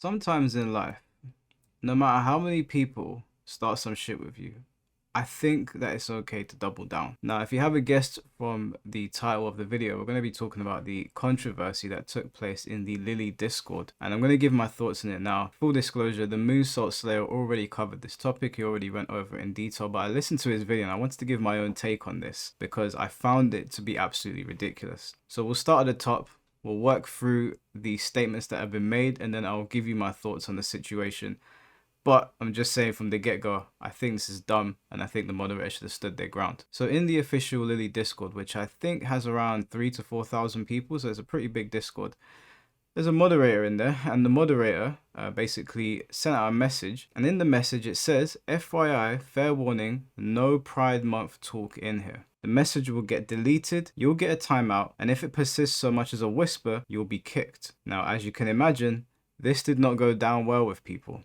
Sometimes in life, no matter how many people start some shit with you, I think that it's okay to double down. Now, if you haven't guessed from the title of the video, we're going to be talking about the controversy that took place in the Lili Discord. And I'm going to give my thoughts on it now. Full disclosure, the Moonsault Slayer already covered this topic. He already went over it in detail, but I listened to his video and I wanted to give my own take on this because I found it to be absolutely ridiculous. So we'll start at the top. We'll work through the statements that have been made and then I'll give you my thoughts on the situation. But I'm just saying from the get-go, I think this is dumb and I think the moderator should have stood their ground. So in the official Lili Discord, which I think has around 3,000 to 4,000 people, so it's a pretty big Discord, there's a moderator in there, and the moderator basically sent out a message, and in the message it says, FYI, fair warning, no Pride Month talk in here. The message will get deleted, you'll get a timeout, and if it persists so much as a whisper, you'll be kicked. Now, as you can imagine, this did not go down well with people.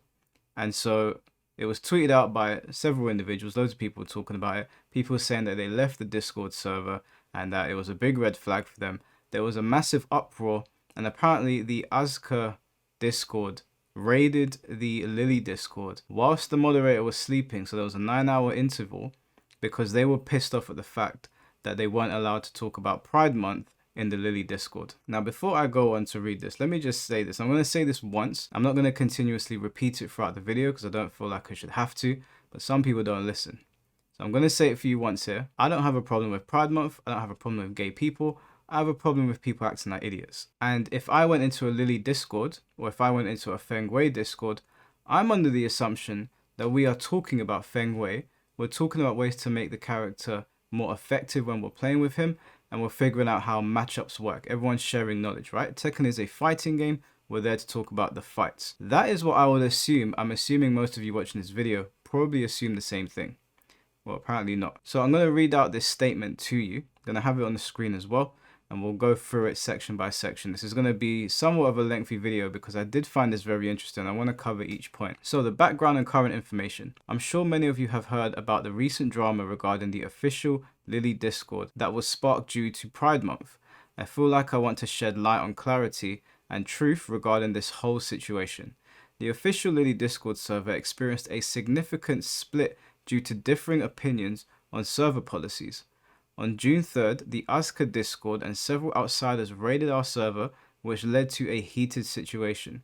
And so it was tweeted out by several individuals, loads of people talking about it. People saying that they left the Discord server and that it was a big red flag for them. There was a massive uproar, and apparently the Asuka Discord raided the Lili Discord whilst the moderator was sleeping. So there was a 9-hour interval because they were pissed off at the fact that they weren't allowed to talk about Pride Month in the Lili Discord. Now, before I go on to read this, let me just say this. I'm going to say this once. I'm not going to continuously repeat it throughout the video because I don't feel like I should have to, but some people don't listen. So I'm going to say it for you once here. I don't have a problem with Pride Month. I don't have a problem with gay people. I have a problem with people acting like idiots. And if I went into a Lili Discord, or if I went into a Feng Wei Discord, I'm under the assumption that we are talking about Feng Wei. We're talking about ways to make the character more effective when we're playing with him, and we're figuring out how matchups work. Everyone's sharing knowledge, right? Tekken is a fighting game. We're there to talk about the fights. That is what I would assume. I'm assuming most of you watching this video probably assume the same thing. Well, apparently not. So I'm going to read out this statement to you. I'm going to have it on the screen as well, and we'll go through it section by section. This is going to be somewhat of a lengthy video because I did find this very interesting. I want to cover each point. So the background and current information. I'm sure many of you have heard about the recent drama regarding the official Lili Discord that was sparked due to Pride Month. I feel like I want to shed light on clarity and truth regarding this whole situation. The official Lili Discord server experienced a significant split due to differing opinions on server policies. On June 3rd, the Asuka Discord and several outsiders raided our server, which led to a heated situation.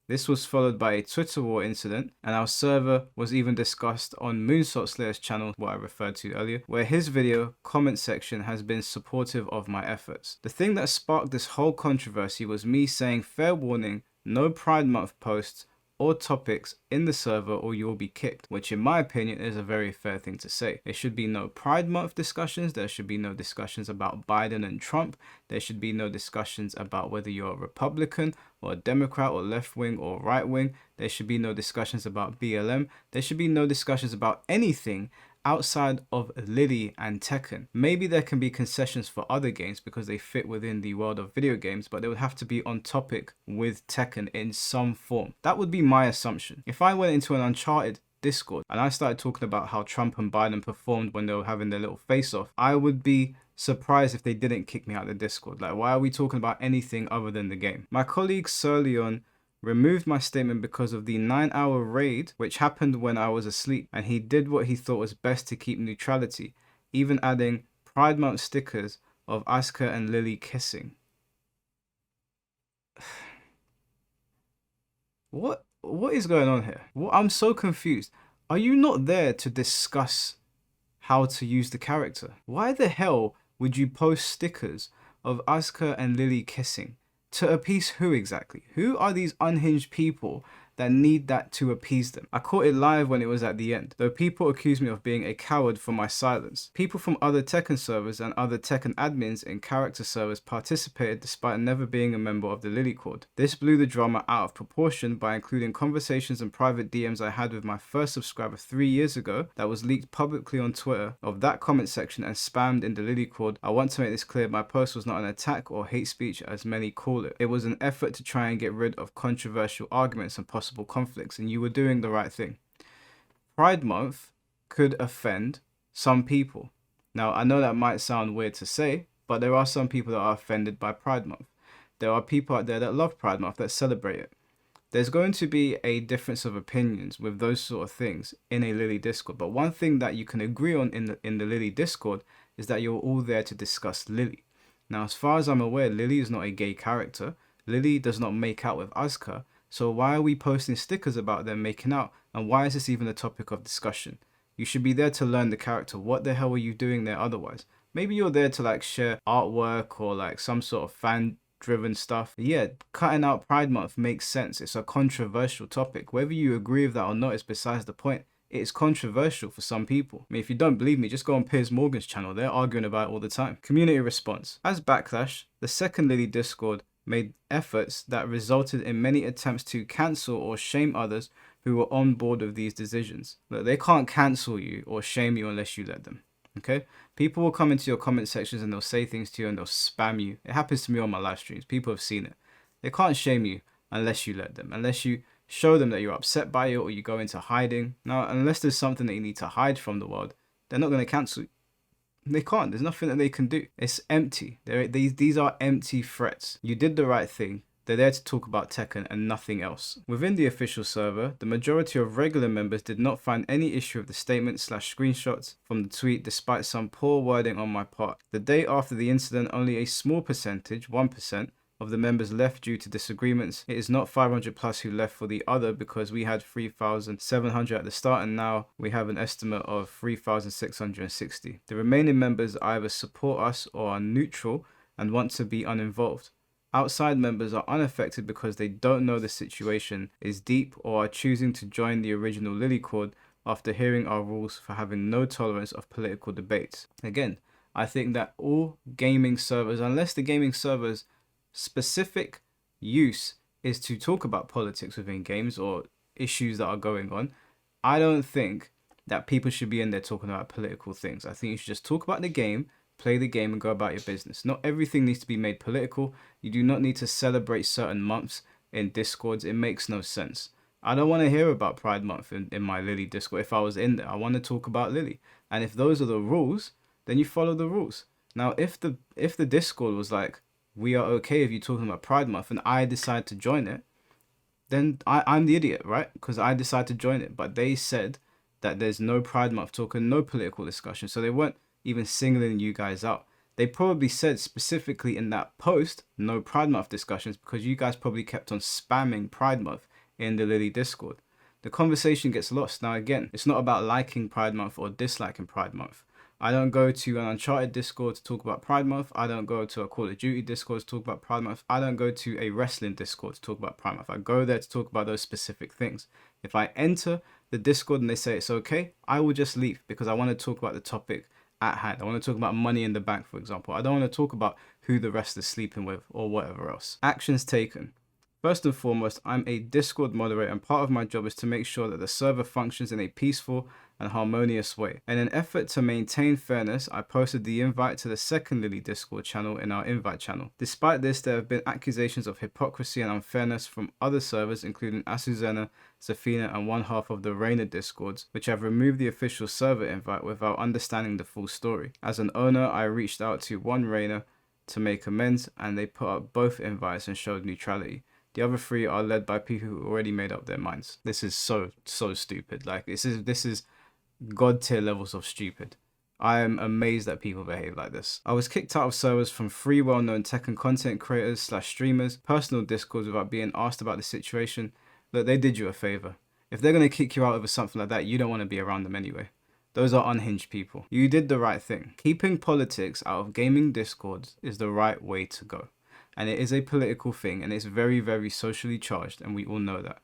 This was followed by a Twitter war incident, and our server was even discussed on Moonsault Slayer's channel, what I referred to earlier, where his video comment section has been supportive of my efforts. The thing that sparked this whole controversy was me saying, fair warning, no Pride Month posts or topics in the server or you'll be kicked, which in my opinion is a very fair thing to say. There should be no Pride Month discussions, there should be no discussions about Biden and Trump, there should be no discussions about whether you're a Republican or a Democrat or left wing or right wing, there should be no discussions about BLM, there should be no discussions about anything outside of Lili and Tekken. Maybe there can be concessions for other games because they fit within the world of video games, but they would have to be on topic with Tekken in some form. That would be my assumption. If I went into an Uncharted Discord and I started talking about how Trump and Biden performed when they were having their little face-off, I would be surprised if they didn't kick me out of the Discord. Like, why are we talking about anything other than the game? My colleague Sir Leon removed my statement because of the 9-hour raid which happened when I was asleep, and he did what he thought was best to keep neutrality, even adding Pride Month stickers of Asuka and Lili kissing. What is going on here? I'm so confused. Are you not there to discuss how to use the character? Why the hell would you post stickers of Asuka and Lili kissing? To appease who exactly? Who are these unhinged people that need that to appease them? I caught it live when it was at the end, though people accused me of being a coward for my silence. People from other Tekken servers and other Tekken admins in character servers participated despite never being a member of the Lili Cord. This blew the drama out of proportion by including conversations and private DMs I had with my first subscriber 3 years ago that was leaked publicly on Twitter of that comment section and spammed in the Lili Cord. I want to make this clear, my post was not an attack or hate speech as many call it. It was an effort to try and get rid of controversial arguments and possible conflicts, and you were doing the right thing. Pride Month could offend some people. Now, I know that might sound weird to say, but there are some people that are offended by Pride Month. There are people out there that love Pride Month, that celebrate it. There's going to be a difference of opinions with those sort of things in a Lili Discord. But one thing that you can agree on in the Lili Discord is that you're all there to discuss Lili. Now, as far as I'm aware, Lili is not a gay character. Lili does not make out with Asuka. So why are we posting stickers about them making out? And why is this even a topic of discussion? You should be there to learn the character. What the hell are you doing there otherwise? Maybe you're there to like share artwork or like some sort of fan driven stuff. Yeah, cutting out Pride Month makes sense. It's a controversial topic. Whether you agree with that or not is besides the point. It is controversial for some people. I mean, if you don't believe me, just go on Piers Morgan's channel. They're arguing about it all the time. Community response. As Backlash, the second Lili Discord made efforts that resulted in many attempts to cancel or shame others who were on board with these decisions. Look, they can't cancel you or shame you unless you let them. Okay? People will come into your comment sections and they'll say things to you and they'll spam you. It happens to me on my live streams. People have seen it. They can't shame you unless you let them. Unless you show them that you're upset by it or you go into hiding. Now, unless there's something that you need to hide from the world, they're not going to cancel you. They can't. There's nothing that they can do. It's empty. These are empty threats. You did the right thing. They're there to talk about Tekken and nothing else. Within the official server, the majority of regular members did not find any issue with the statement/screenshots from the tweet despite some poor wording on my part. The day after the incident, only a small percentage, 1%, of the members left due to disagreements. It is not 500 plus who left for the other because we had 3,700 at the start and now we have an estimate of 3,660. The remaining members either support us or are neutral and want to be uninvolved. Outside members are unaffected because they don't know the situation is deep or are choosing to join the original Lili Cord after hearing our rules for having no tolerance of political debates. Again, I think that all gaming servers, unless the gaming servers specific use is to talk about politics within games or issues that are going on, I don't think that people should be in there talking about political things. I think you should just talk about the game, play the game and go about your business. Not everything needs to be made political. You do not need to celebrate certain months in Discords. It makes no sense. I don't want to hear about Pride Month in my Lili Discord. If I was in there, I want to talk about Lili. And if those are the rules, then you follow the rules. Now, if the Discord was like, we are okay if you're talking about Pride Month and I decide to join it, then I'm the idiot, right? Because I decide to join it. But they said that there's no Pride Month talk and no political discussion. So they weren't even singling you guys out. They probably said specifically in that post, no Pride Month discussions, because you guys probably kept on spamming Pride Month in the Lili Discord. The conversation gets lost. Now again, it's not about liking Pride Month or disliking Pride Month. I don't go to an Uncharted Discord to talk about Pride Month. I don't go to a Call of Duty Discord to talk about Pride Month. I don't go to a wrestling Discord to talk about Pride Month. I go there to talk about those specific things. If I enter the Discord and they say it's okay, I will just leave because I want to talk about the topic at hand. I want to talk about money in the bank, for example. I don't want to talk about who the rest is sleeping with or whatever else. Actions taken. First and foremost, I'm a Discord moderator and part of my job is to make sure that the server functions in a peaceful and harmonious way. In an effort to maintain fairness, I posted the invite to the second Lili Discord channel in our invite channel. Despite this, there have been accusations of hypocrisy and unfairness from other servers, including Asuzena, Zafina, and one half of the Reina Discords, which have removed the official server invite without understanding the full story. As an owner, I reached out to one Reina to make amends, and they put up both invites and showed neutrality. The other three are led by people who already made up their minds. This is so stupid. Like this is god tier levels of stupid. I am amazed that people behave like this. I was kicked out of servers from 3 well-known Tekken content creators / streamers, personal discords without being asked about the situation. Look, they did you a favor. If they're going to kick you out over something like that, you don't want to be around them anyway. Those are unhinged people. You did the right thing. Keeping politics out of gaming discords is the right way to go. And it is a political thing and it's very socially charged and we all know that.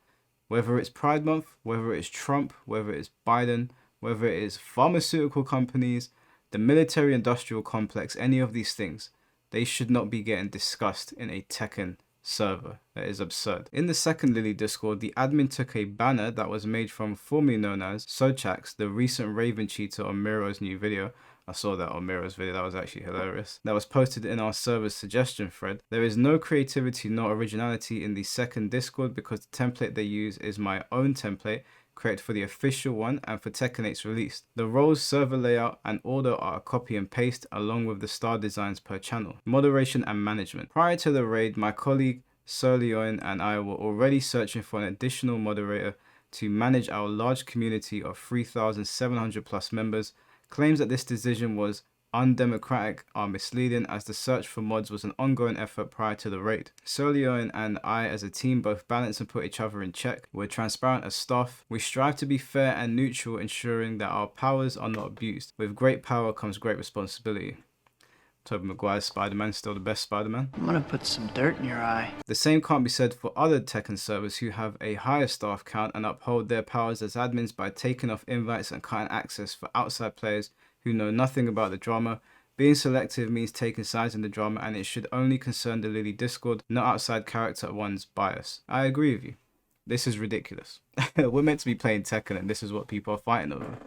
Whether it's Pride Month, whether it's Trump, whether it's Biden, whether it is pharmaceutical companies, the military industrial complex, any of these things, they should not be getting discussed in a Tekken server. That is absurd. In the second Lili Discord, the admin took a banner that was made from formerly known as Sochax, the recent Raven cheater on Miro's new video. I saw that on Miro's video, that was actually hilarious. That was posted in our server's suggestion thread. There is no creativity nor originality in the second Discord because the template they use is my own template created for the official one and for Tekken 8's release. The roles, server layout and order are a copy and paste along with the star designs per channel. Moderation and management. Prior to the raid, my colleague Sir Leon and I were already searching for an additional moderator to manage our large community of 3,700 plus members. Claims that this decision was undemocratic are misleading, as the search for mods was an ongoing effort prior to the raid. Sir Leon and I as a team both balance and put each other in check. We're transparent as staff. We strive to be fair and neutral, ensuring that our powers are not abused. With great power comes great responsibility. Tobey Maguire's Spider-Man, still the best Spider-Man. I'm gonna put some dirt in your eye. The same can't be said for other Tekken servers who have a higher staff count and uphold their powers as admins by taking off invites and cutting access for outside players who know nothing about the drama. Being selective means taking sides in the drama, and it should only concern the Lili Discord, not outside character one's bias. I agree with you. This is ridiculous. We're meant to be playing Tekken and this is what people are fighting over.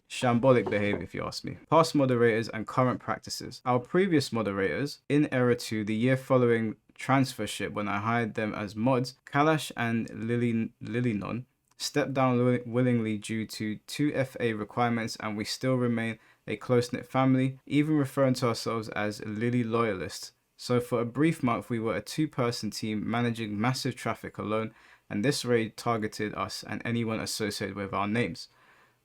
Shambolic behavior, if you ask me. Past moderators and current practices. Our previous moderators, in Era 2, the year following transfership when I hired them as mods, Kalash and Lilinon, stepped down willingly due to 2FA requirements, and we still remain a close-knit family, even referring to ourselves as Lili loyalists. So for a brief month, we were a 2-person team managing massive traffic alone, and this raid targeted us and anyone associated with our names.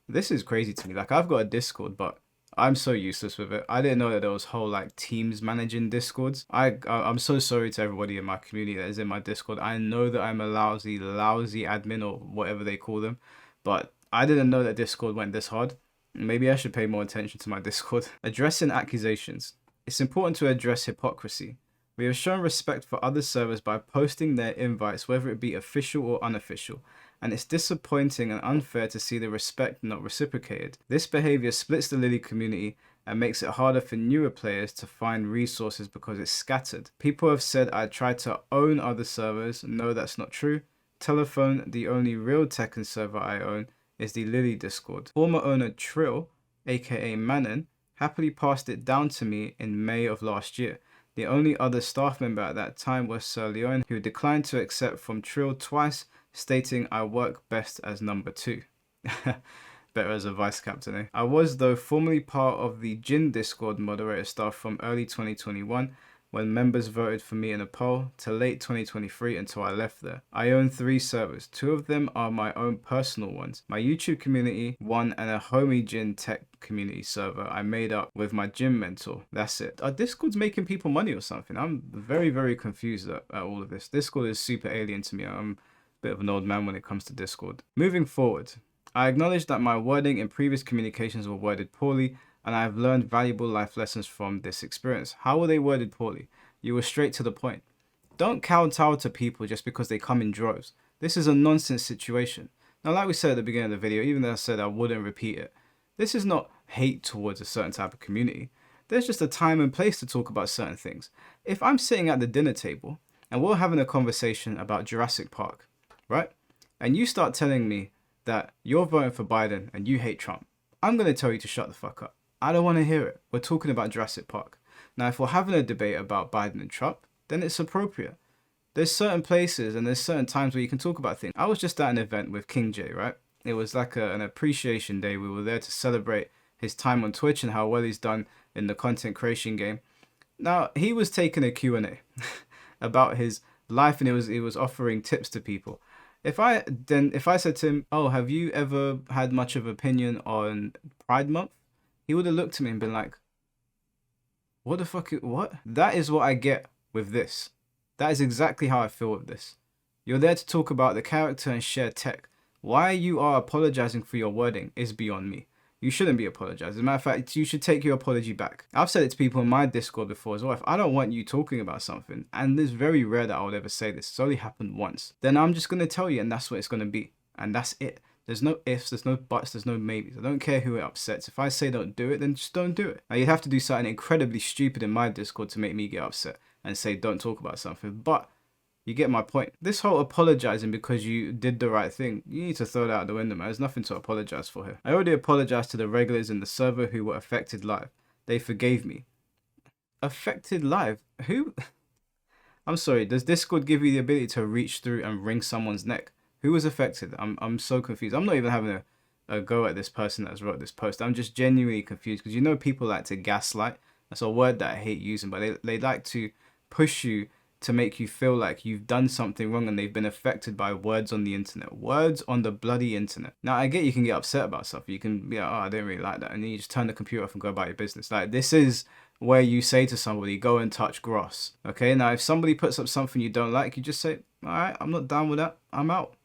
This is crazy to me. Like, I've got a Discord, but I'm so useless with it. I didn't know that there was whole like teams managing Discords. I'm so sorry to everybody in my community that is in my Discord. I know that I'm a lousy admin or whatever they call them, but I didn't know that Discord went this hard. Maybe I should pay more attention to my Discord. Addressing accusations. It's important to address hypocrisy. We have shown respect for other servers by posting their invites, whether it be official or unofficial, and it's disappointing and unfair to see the respect not reciprocated. This behavior splits the Lili community and makes it harder for newer players to find resources because it's scattered. People have said I try to own other servers. No, that's not true. Telephone, the only real Tekken server I own, is the Lili Discord. Former owner Trill, aka Manon, happily passed it down to me in May of last year. The only other staff member at that time was Sir Leon, who declined to accept from Trill twice, stating I work best as number 2. Better as a vice captain, eh? I was, though, formerly part of the Jin Discord moderator staff from early 2021, when members voted for me in a poll, to late 2023 until I left there. I own 3 servers. 2 of them are my own personal ones. My YouTube community, 1, and a homie Jin tech community server I made up with my gym mentor. That's it. Are Discord's making people money or something? I'm very, very confused at all of this. Discord is super alien to me. I'm a bit of an old man when it comes to Discord. Moving forward, I acknowledge that my wording in previous communications were worded poorly, and I have learned valuable life lessons from this experience. How were they worded poorly? You were straight to the point. Don't kowtow to people just because they come in droves. This is a nonsense situation. Now, like we said at the beginning of the video, even though I said I wouldn't repeat it, this is not hate towards a certain type of community. There's just a time and place to talk about certain things. If I'm sitting at the dinner table and we're having a conversation about Jurassic Park, right? And you start telling me that you're voting for Biden and you hate Trump, I'm going to tell you to shut the fuck up. I don't want to hear it. We're talking about Jurassic Park. Now, if we're having a debate about Biden and Trump, then it's appropriate. There's certain places and there's certain times where you can talk about things. I was just at an event with King J, right? It was like an appreciation day. We were there to celebrate his time on Twitch and how well he's done in the content creation game. Now, he was taking a Q&A about his life, and he was offering tips to people. If I said to him, "Oh, have you ever had much of an opinion on Pride Month?" he would have looked at me and been like, "What the fuck? What?" That is what I get with this. That is exactly how I feel with this. You're there to talk about the character and share tech. Why you are apologizing for your wording is beyond me. You shouldn't be apologizing. As a matter of fact, you should take your apology back. I've said it to people in my Discord before as well. If I don't want you talking about something, and it's very rare that I would ever say this, it's only happened once, then I'm just going to tell you, and that's what it's going to be. And that's it. There's no ifs, there's no buts, there's no maybes. I don't care who it upsets. If I say don't do it, then just don't do it. Now, you'd have to do something incredibly stupid in my Discord to make me get upset and say don't talk about something. But you get my point. This whole apologizing because you did the right thing, you need to throw that out the window, man. There's nothing to apologize for here. I already apologized to the regulars in the server who were affected live. They forgave me. Affected live? Who? I'm sorry, does Discord give you the ability to reach through and wring someone's neck? Who was affected? I'm so confused. I'm not even having a go at this person that's wrote this post. I'm just genuinely confused because you know people like to gaslight. That's a word that I hate using, but they like to push you to make you feel like you've done something wrong and they've been affected by words on the internet. Words on the bloody internet. Now, I get you can get upset about stuff. You can be like, oh, I didn't really like that. And then you just turn the computer off and go about your business. Like, this is where you say to somebody, go and touch grass. Okay, now if somebody puts up something you don't like, you just say, all right, I'm not down with that. I'm out.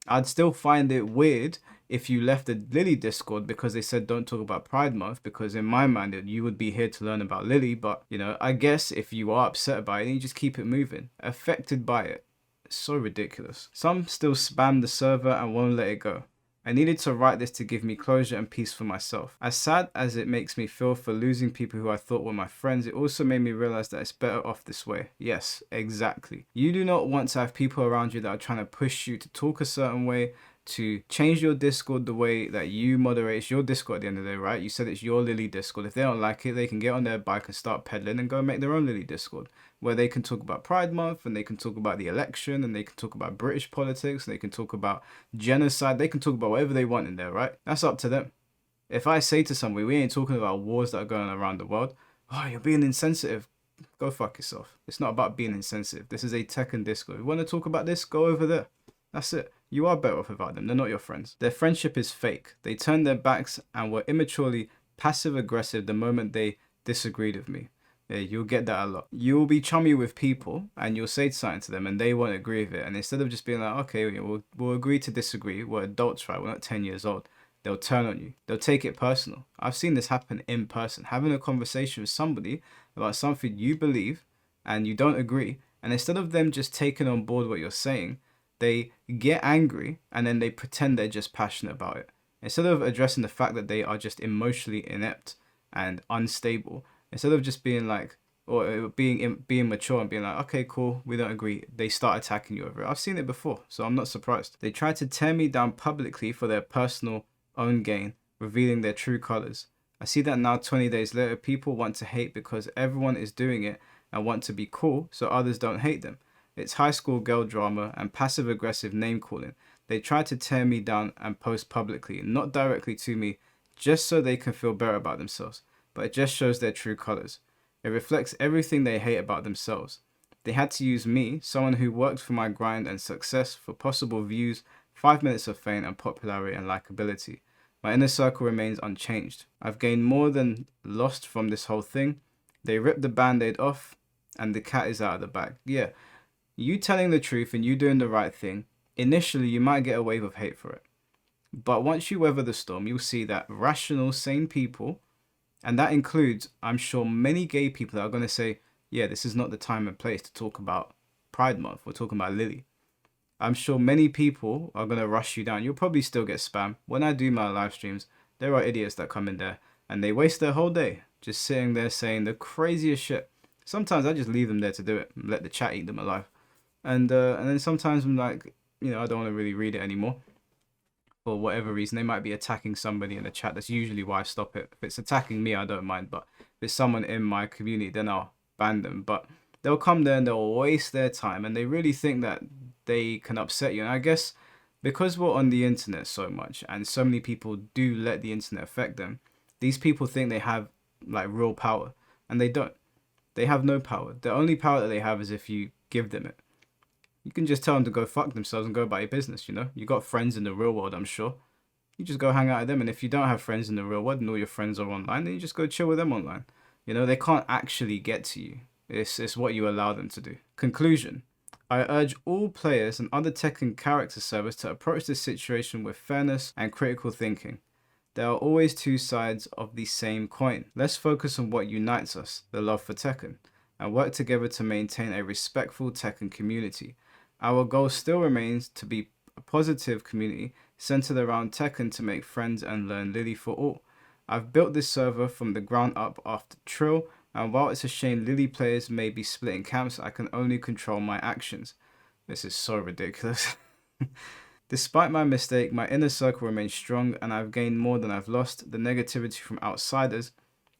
I'd still find it weird if you left the Lili Discord because they said don't talk about Pride Month, because in my mind you would be here to learn about Lili. But you know, I guess if you are upset by it, then you just keep it moving. Affected by it. It's so ridiculous. Some still spam the server and won't let it go. I needed to write this to give me closure and peace for myself. As sad as it makes me feel for losing people who I thought were my friends, it also made me realize that it's better off this way. Yes, exactly. You do not want to have people around you that are trying to push you to talk a certain way, to change your Discord the way that you moderate. It's your Discord at the end of the day, right? You said it's your Lili Discord. If they don't like it, they can get on their bike and start peddling and go and make their own Lili Discord, where they can talk about Pride Month, and they can talk about the election, and they can talk about British politics, and they can talk about genocide. They can talk about whatever they want in there, right? That's up to them. If I say to somebody, we ain't talking about wars that are going around the world, oh, you're being insensitive, go fuck yourself. It's not about being insensitive. This is a Tekken Discord. If you want to talk about this, go over there. That's it. You are better off without them. They're not your friends. Their friendship is fake. They turned their backs and were immaturely passive-aggressive the moment they disagreed with me. Yeah, you'll get that a lot. You'll be chummy with people and you'll say something to them and they won't agree with it. And instead of just being like, okay, we'll agree to disagree. We're adults, right? We're not 10 years old. They'll turn on you. They'll take it personal. I've seen this happen in person. Having a conversation with somebody about something you believe and you don't agree. And instead of them just taking on board what you're saying, they get angry and then they pretend they're just passionate about it. Instead of addressing the fact that they are just emotionally inept and unstable, instead of just being like, or being mature and being like, okay, cool, we don't agree, they start attacking you over it. I've seen it before, so I'm not surprised. They try to tear me down publicly for their personal own gain, revealing their true colors. I see that now 20 days later, people want to hate because everyone is doing it and want to be cool so others don't hate them. It's high school girl drama and passive-aggressive name-calling. They try to tear me down and post publicly, not directly to me, just so they can feel better about themselves. But it just shows their true colors. It reflects everything they hate about themselves. They had to use me, someone who worked for my grind and success, for possible views, 5 minutes of fame and popularity and likability. My inner circle remains unchanged. I've gained more than lost from this whole thing. They ripped the band-aid off and the cat is out of the bag. Yeah. You telling the truth and you doing the right thing, initially you might get a wave of hate for it. But once you weather the storm, you'll see that rational, sane people, and that includes, I'm sure, many gay people that are going to say, yeah, this is not the time and place to talk about Pride Month. We're talking about Lili. I'm sure many people are going to rush you down. You'll probably still get spam. When I do my live streams, there are idiots that come in there and they waste their whole day just sitting there saying the craziest shit. Sometimes I just leave them there to do it and let the chat eat them alive. And then sometimes I'm like, you know, I don't want to really read it anymore. For whatever reason, they might be attacking somebody in the chat. That's usually why I stop it. If it's attacking me, I don't mind. But if it's someone in my community, then I'll ban them. But they'll come there and they'll waste their time. And they really think that they can upset you. And I guess because we're on the internet so much and so many people do let the internet affect them, these people think they have like real power. And they don't. They have no power. The only power that they have is if you give them it. You can just tell them to go fuck themselves and go about your business, you know? You got friends in the real world, I'm sure. You just go hang out with them. And if you don't have friends in the real world and all your friends are online, then you just go chill with them online. You know, they can't actually get to you. It's what you allow them to do. Conclusion. I urge all players and other Tekken character servers to approach this situation with fairness and critical thinking. There are always two sides of the same coin. Let's focus on what unites us, the love for Tekken, and work together to maintain a respectful Tekken community. Our goal still remains to be a positive community centered around Tekken to make friends and learn Lili for all. I've built this server from the ground up after Trill, and while it's a shame Lili players may be splitting camps, I can only control my actions. This is so ridiculous. Despite my mistake, my inner circle remains strong and I've gained more than I've lost. The negativity from outsiders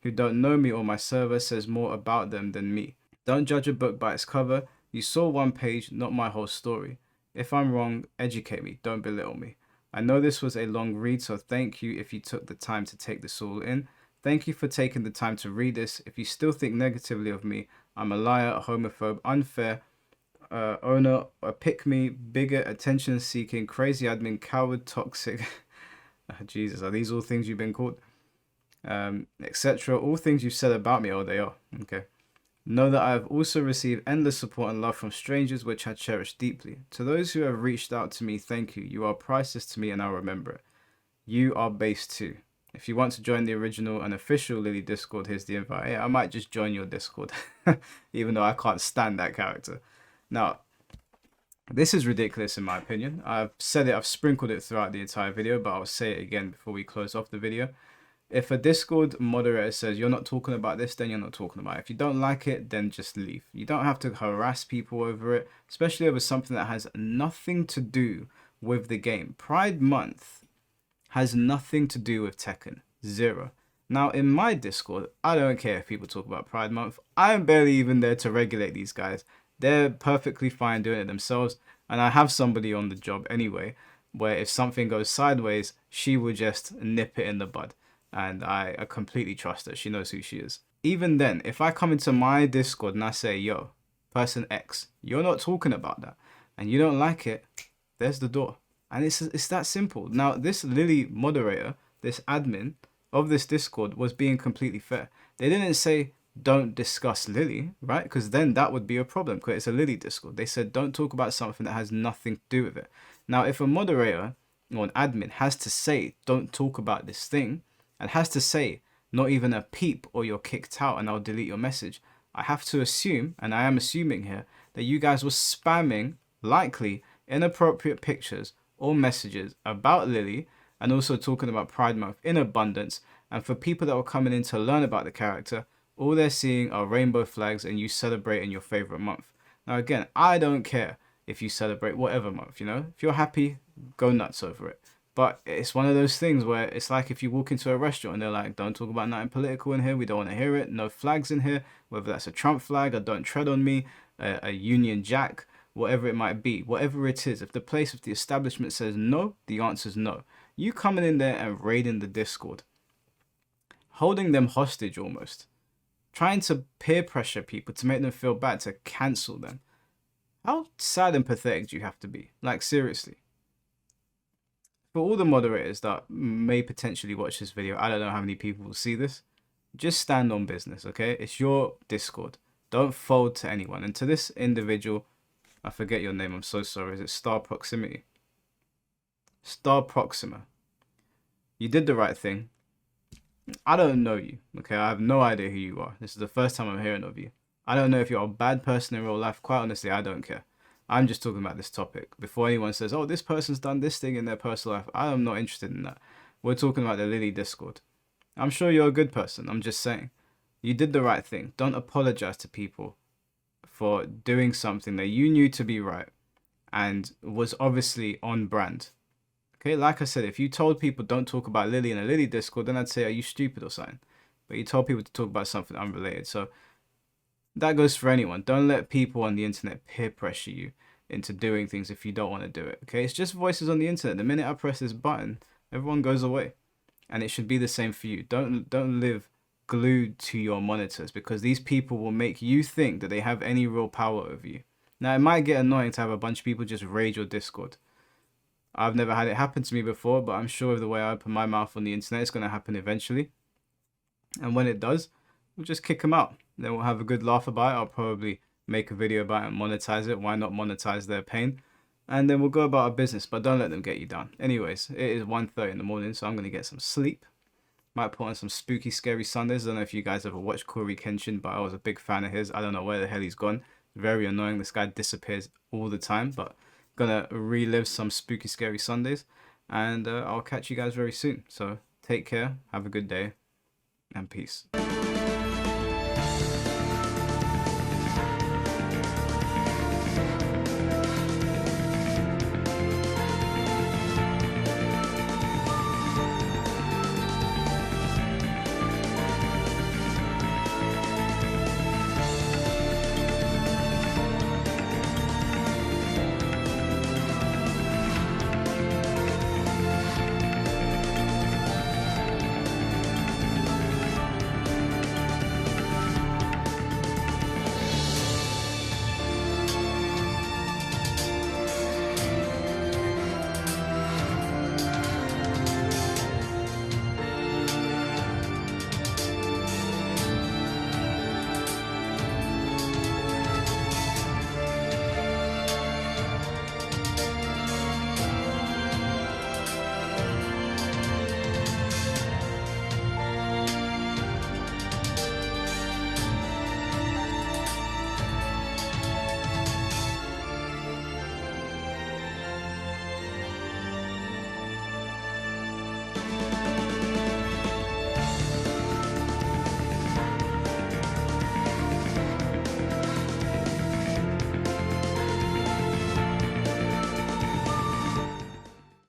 who don't know me or my server says more about them than me. Don't judge a book by its cover. You saw one page, not my whole story. If I'm wrong, educate me, don't belittle me. I know this was a long read, so thank you if you took the time to take this all in. Thank you for taking the time to read this. If you still think negatively of me, I'm a liar, a homophobe, unfair, owner, a pick-me, bigot, attention-seeking, crazy admin, coward, toxic. Jesus, are these all things you've been called? Etc. All things you've said about me. Oh, they are. Okay. Know that I have also received endless support and love from strangers, which I cherish deeply. To those who have reached out to me, thank you. You are priceless to me, and I'll remember it. You are base too. If you want to join the original and official Lili Discord, here's the invite. Yeah, I might just join your Discord, even though I can't stand that character. Now, this is ridiculous in my opinion. I've said it, I've sprinkled it throughout the entire video, but I'll say it again before we close off the video. If a Discord moderator says you're not talking about this, then you're not talking about it. If you don't like it, then just leave. You don't have to harass people over it, especially over something that has nothing to do with the game. Pride Month has nothing to do with Tekken. Zero. Now, in my Discord, I don't care if people talk about Pride Month. I'm barely even there to regulate these guys. They're perfectly fine doing it themselves. And I have somebody on the job anyway, where if something goes sideways, she will just nip it in the bud. And I completely trust her. She knows who she is. Even then, if I come into my Discord and I say, yo, person X, you're not talking about that, and you don't like it, there's the door. And it's that simple. Now, this Lili moderator, this admin of this Discord was being completely fair. They didn't say, don't discuss Lili, right? Because then that would be a problem, because it's a Lili Discord. They said, don't talk about something that has nothing to do with it. Now, if a moderator or an admin has to say, don't talk about this thing, and has to say, not even a peep or you're kicked out and I'll delete your message, I have to assume, and I am assuming here, that you guys were spamming, likely, inappropriate pictures or messages about Lili, and also talking about Pride Month in abundance. And for people that were coming in to learn about the character, all they're seeing are rainbow flags and you celebrating your favorite month. Now again, I don't care if you celebrate whatever month, you know? If you're happy, go nuts over it. But it's one of those things where it's like if you walk into a restaurant and they're like, don't talk about nothing political in here, we don't want to hear it, no flags in here, whether that's a Trump flag, a don't tread on me, a Union Jack, whatever it might be, whatever it is. If the place, if the establishment says no, the answer is no. You coming in there and raiding the Discord, holding them hostage almost, trying to peer pressure people to make them feel bad, to cancel them. How sad and pathetic do you have to be? Like, seriously. For all the moderators that may potentially watch this video, I don't know how many people will see this, just stand on business, okay? It's your Discord. Don't fold to anyone. And to this individual, I forget your name, I'm so sorry. Is it Star Proximity? Star Proxima. You did the right thing. I don't know you, okay? I have no idea who you are. This is the first time I'm hearing of you. I don't know if you're a bad person in real life. Quite honestly, I don't care. I'm just talking about this topic. Before anyone says, oh, this person's done this thing in their personal life, I am not interested in that. We're talking about the Lili Discord. I'm sure you're a good person. I'm just saying. You did the right thing. Don't apologize to people for doing something that you knew to be right and was obviously on brand. Okay, like I said, if you told people don't talk about Lili in a Lili Discord, then I'd say, are you stupid or something? But you told people to talk about something unrelated. So that goes for anyone. Don't let people on the internet peer pressure you into doing things if you don't want to do it. Okay, it's just voices on the internet. The minute I press this button, everyone goes away. And it should be the same for you. Don't live glued to your monitors, because these people will make you think that they have any real power over you. Now, it might get annoying to have a bunch of people just raid your Discord. I've never had it happen to me before, but I'm sure the way I open my mouth on the internet, it's going to happen eventually. And when it does, we'll just kick them out. Then we'll have a good laugh about it. I'll probably make a video about it and monetize it. Why not monetize their pain? And then we'll go about our business, but don't let them get you down. Anyways, it is 1:30 in the morning, so I'm going to get some sleep. Might put on some spooky, scary Sundays. I don't know if you guys ever watched Corey Kenshin, but I was a big fan of his. I don't know where the hell he's gone. Very annoying. This guy disappears all the time, but gonna relive some spooky, scary Sundays. And I'll catch you guys very soon. So take care, have a good day, and peace.